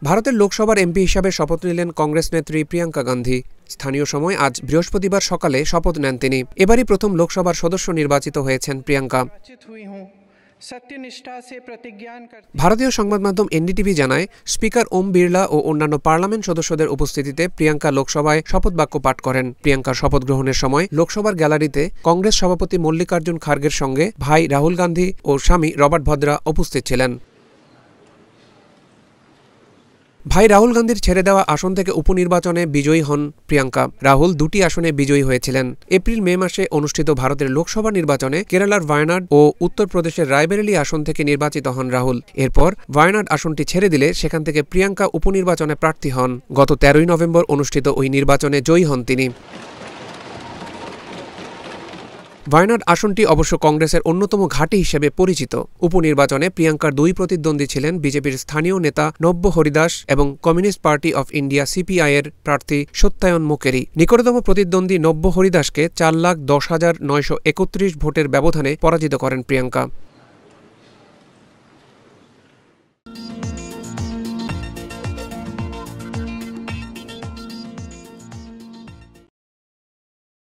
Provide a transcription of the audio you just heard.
ভারতের লোকসভার এমপি হিসাবে শপথ নিলেন কংগ্রেস নেত্রী প্রিয়াঙ্কা গান্ধী। স্থানীয় সময় আজ বৃহস্পতিবার সকালে শপথ নেন তিনি। এবারই প্রথম লোকসভার সদস্য নির্বাচিত হয়েছেন প্রিয়াঙ্কা। ভারতীয় সংবাদ মাধ্যম এনডিটিভি জানায়, স্পিকার ওম বিড়লা ও অন্যান্য পার্লামেন্ট সদস্যদের উপস্থিতিতে প্রিয়াঙ্কা লোকসভায় শপথ বাক্য পাঠ করেন। প্রিয়াঙ্কার শপথ গ্রহণের সময় লোকসভার গ্যালারিতে কংগ্রেস সভাপতি মল্লিকার্জুন খার্গের সঙ্গে ভাই রাহুল গান্ধী ও স্বামী রবার্ট ভদ্রা উপস্থিত ছিলেন। ভাই রাহুল গান্ধীর ছেড়ে দেওয়া আসন থেকে উপনির্বাচনে বিজয়ী হন প্রিয়াঙ্কা। রাহুল দুটি আসনে বিজয়ী হয়েছিলেন। এপ্রিল-মে মাসে অনুষ্ঠিত ভারতের লোকসভা নির্বাচনে কেরালার ওয়ায়নাড ও উত্তরপ্রদেশের রায়বেরেলি আসন থেকে নির্বাচিত হন রাহুল। এরপর ওয়ায়নাড আসনটি ছেড়ে দিলে সেখান থেকে প্রিয়াঙ্কা উপনির্বাচনে প্রার্থী হন। গত 13ই নভেম্বর অনুষ্ঠিত ওই নির্বাচনে জয়ী হন তিনি। ওয়ায়নাড আসনটি অবশ্য কংগ্রেসের অন্যতম ঘাঁটি হিসেবে পরিচিত। উপনির্বাচনে প্রিয়াঙ্কার দুই প্রতিদ্বন্দ্বী ছিলেন বিজেপির স্থানীয় নেতা নব্য হরিদাস এবং কমিউনিস্ট পার্টি অফ ইন্ডিয়া সিপিআই-এর প্রার্থী সত্যায়ন মুকেরি। নিকটতম প্রতিদ্বন্দ্বী নব্য হরিদাসকে 4,10,931 ভোটের ব্যবধানে পরাজিত করেন প্রিয়াঙ্কা।